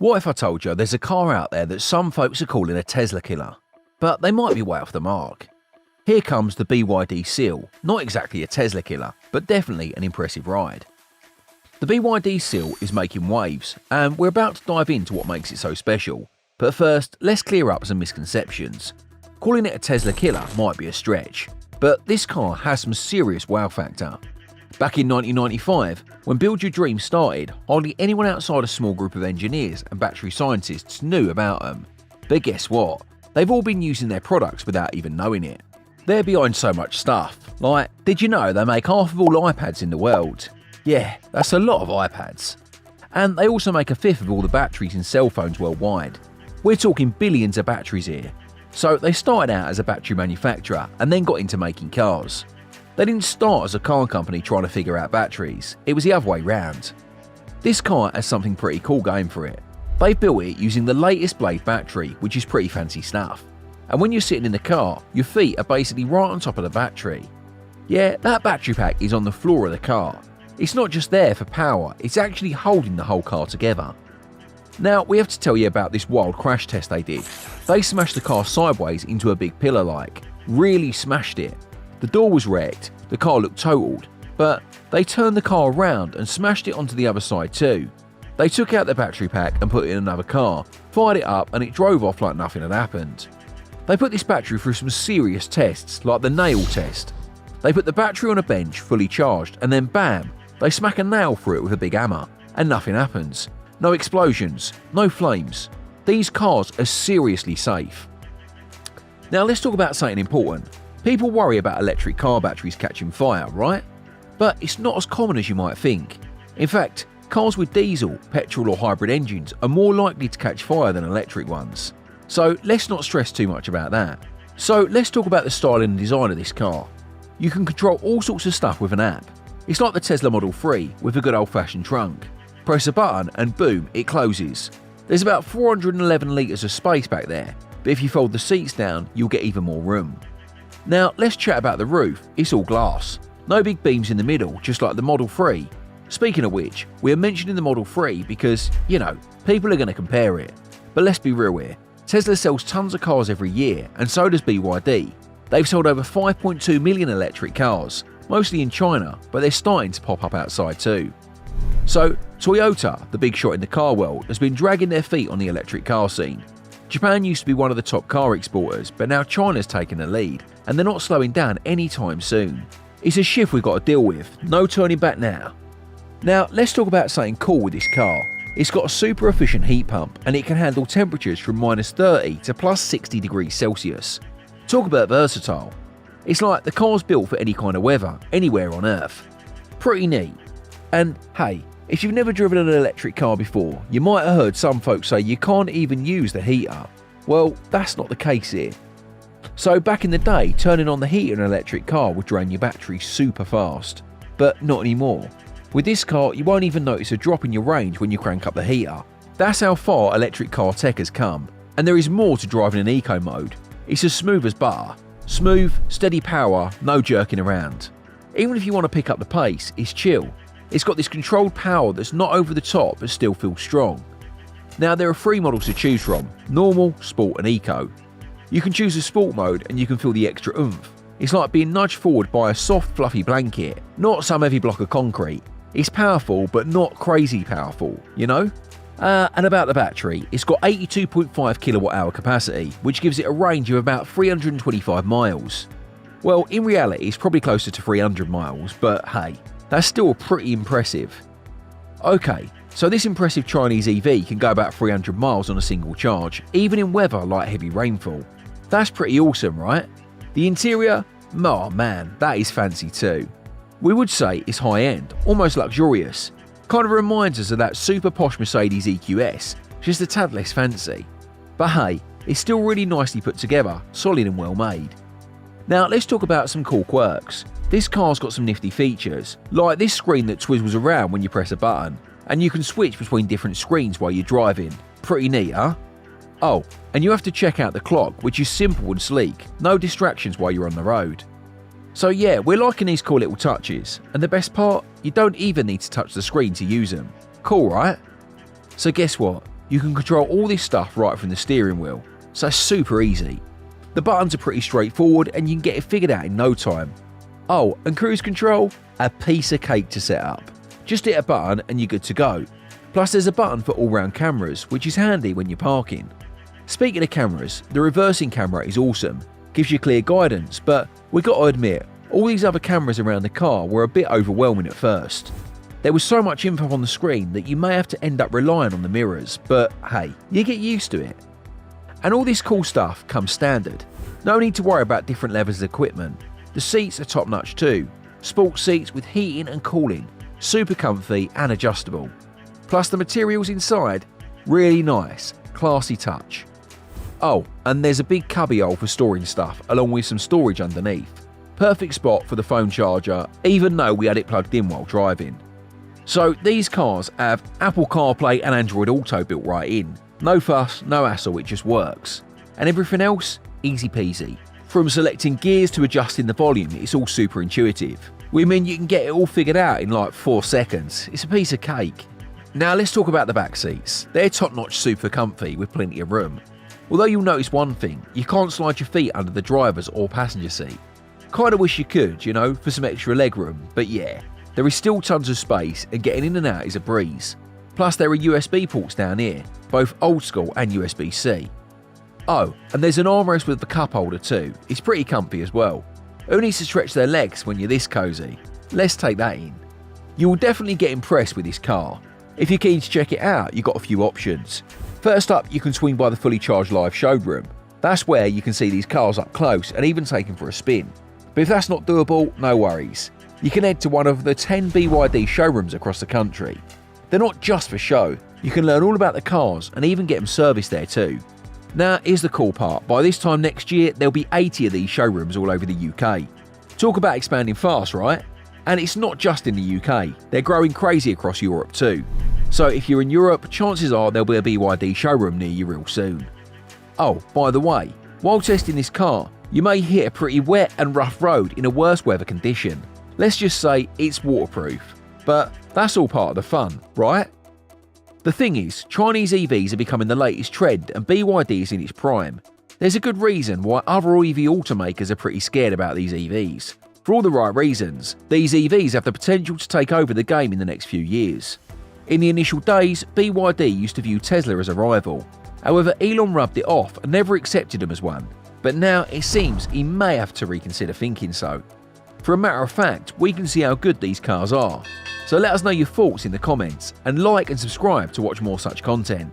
What if I told you there's a car out there that some folks are calling a Tesla killer, but they might be way off the mark? Here comes the BYD Seal, not exactly a Tesla killer, but definitely an impressive ride. The BYD Seal is making waves, and we're about to dive into what makes it so special. But first, let's clear up some misconceptions. Calling it a Tesla killer might be a stretch, but this car has some serious wow factor. Back in 1995, when Build Your Dream started, hardly anyone outside a small group of engineers and battery scientists knew about them. But guess what? They've all been using their products without even knowing it. They're behind so much stuff, like, did you know they make half of all iPads in the world? Yeah, that's a lot of iPads. And they also make a fifth of all the batteries in cell phones worldwide. We're talking billions of batteries here. So they started out as a battery manufacturer and then got into making cars. They didn't start as a car company trying to figure out batteries, it was the other way round. This car has something pretty cool going for it. They built it using the latest Blade battery, which is pretty fancy stuff. And when you're sitting in the car, your feet are basically right on top of the battery. Yeah, that battery pack is on the floor of the car. It's not just there for power, it's actually holding the whole car together. Now, we have to tell you about this wild crash test they did. They smashed the car sideways into a big pillar really smashed it. The door was wrecked, the car looked totaled, but they turned the car around and smashed it onto the other side too. They took out the battery pack and put it in another car, fired it up, and it drove off like nothing had happened. They put this battery through some serious tests, like the nail test. They put the battery on a bench fully charged, and then bam, they smack a nail through it with a big hammer, and nothing happens. No explosions, no flames. These cars are seriously safe. Now let's talk about something important. People worry about electric car batteries catching fire, right? But it's not as common as you might think. In fact, cars with diesel, petrol or hybrid engines are more likely to catch fire than electric ones. So let's not stress too much about that. So let's talk about the style and design of this car. You can control all sorts of stuff with an app. It's like the Tesla Model 3 with a good old-fashioned trunk. Press a button and boom, it closes. There's about 411 litres of space back there, but if you fold the seats down, you'll get even more room. Now, let's chat about the roof. It's all glass. No big beams in the middle, just like the Model 3. Speaking of which, we're mentioning the Model 3 because, you know, people are going to compare it. But let's be real here. Tesla sells tons of cars every year, and so does BYD. They've sold over 5.2 million electric cars, mostly in China, but they're starting to pop up outside too. So, Toyota, the big shot in the car world, has been dragging their feet on the electric car scene. Japan used to be one of the top car exporters, but now China's taken the lead, and they're not slowing down anytime soon. It's a shift we've got to deal with, no turning back now. Now, let's talk about something cool with this car. It's got a super efficient heat pump, and it can handle temperatures from -30 to +60 degrees Celsius. Talk about versatile. It's like the car's built for any kind of weather, anywhere on Earth. Pretty neat. And hey, if you've never driven an electric car before, you might have heard some folks say you can't even use the heater. Well, that's not the case here. So back in the day, turning on the heater in an electric car would drain your battery super fast. But not anymore. With this car, you won't even notice a drop in your range when you crank up the heater. That's how far electric car tech has come. And there is more to driving in eco mode. It's as smooth as butter. Smooth, steady power, no jerking around. Even if you want to pick up the pace, it's chill. It's got this controlled power that's not over the top but still feels strong. Now there are 3 models to choose from: normal, sport and eco. You can choose the sport mode and you can feel the extra oomph. It's like being nudged forward by a soft fluffy blanket, not some heavy block of concrete. It's powerful but not crazy powerful, you know? And about the battery, it's got 82.5 kWh capacity, which gives it a range of about 325 miles. Well, in reality it's probably closer to 300 miles, but hey, that's still pretty impressive. Okay, so this impressive Chinese EV can go about 300 miles on a single charge, even in weather like heavy rainfall. That's pretty awesome, right? The interior? Oh man, that is fancy too. We would say it's high-end, almost luxurious. Kind of reminds us of that super posh Mercedes EQS, just a tad less fancy. But hey, it's still really nicely put together, solid and well made. Now let's talk about some cool quirks. This car's got some nifty features, like this screen that swizzles around when you press a button, and you can switch between different screens while you're driving. Pretty neat, huh? Oh, and you have to check out the clock, which is simple and sleek, no distractions while you're on the road. So yeah, we're liking these cool little touches, and the best part, you don't even need to touch the screen to use them. Cool, right? So guess what? You can control all this stuff right from the steering wheel, so it's super easy. The buttons are pretty straightforward and you can get it figured out in no time. Oh, and cruise control? A piece of cake to set up. Just hit a button and you're good to go. Plus there's a button for all-round cameras, which is handy when you're parking. Speaking of cameras, the reversing camera is awesome, gives you clear guidance, but we got to admit, all these other cameras around the car were a bit overwhelming at first. There was so much info on the screen that you may have to end up relying on the mirrors, but hey, you get used to it. And all this cool stuff comes standard. No need to worry about different levels of equipment. The seats are top notch too. Sports seats with heating and cooling, super comfy and adjustable. Plus the materials inside, really nice, classy touch. Oh, and there's a big cubby hole for storing stuff along with some storage underneath. Perfect spot for the phone charger, even though we had it plugged in while driving. So these cars have Apple CarPlay and Android Auto built right in. No fuss, no hassle, it just works. And everything else, easy peasy. From selecting gears to adjusting the volume, it's all super intuitive. We mean you can get it all figured out in like 4 seconds. It's a piece of cake. Now let's talk about the back seats. They're top-notch, super comfy with plenty of room. Although you'll notice one thing, you can't slide your feet under the driver's or passenger seat. Kinda wish you could, you know, for some extra legroom, but yeah. There is still tons of space and getting in and out is a breeze. Plus there are USB ports down here, both old school and USB-C. Oh, and there's an armrest with the cup holder too. It's pretty comfy as well. Who needs to stretch their legs when you're this cozy? Let's take that in. You will definitely get impressed with this car. If you're keen to check it out, you've got a few options. First up, you can swing by the fully charged live showroom. That's where you can see these cars up close and even take them for a spin. But if that's not doable, no worries. You can head to one of the 10 BYD showrooms across the country. They're not just for show. You can learn all about the cars and even get them serviced there too. Now, here's the cool part. By this time next year, there'll be 80 of these showrooms all over the UK. Talk about expanding fast, right? And it's not just in the UK. They're growing crazy across Europe too. So if you're in Europe, chances are there'll be a BYD showroom near you real soon. Oh, by the way, while testing this car, you may hit a pretty wet and rough road in a worse weather condition. Let's just say it's waterproof. But that's all part of the fun, right? The thing is, Chinese EVs are becoming the latest trend and BYD is in its prime. There's a good reason why other EV automakers are pretty scared about these EVs. For all the right reasons, these EVs have the potential to take over the game in the next few years. In the initial days, BYD used to view Tesla as a rival. However, Elon rubbed it off and never accepted him as one. But now it seems he may have to reconsider thinking so. For a matter of fact, we can see how good these cars are. So let us know your thoughts in the comments and like and subscribe to watch more such content.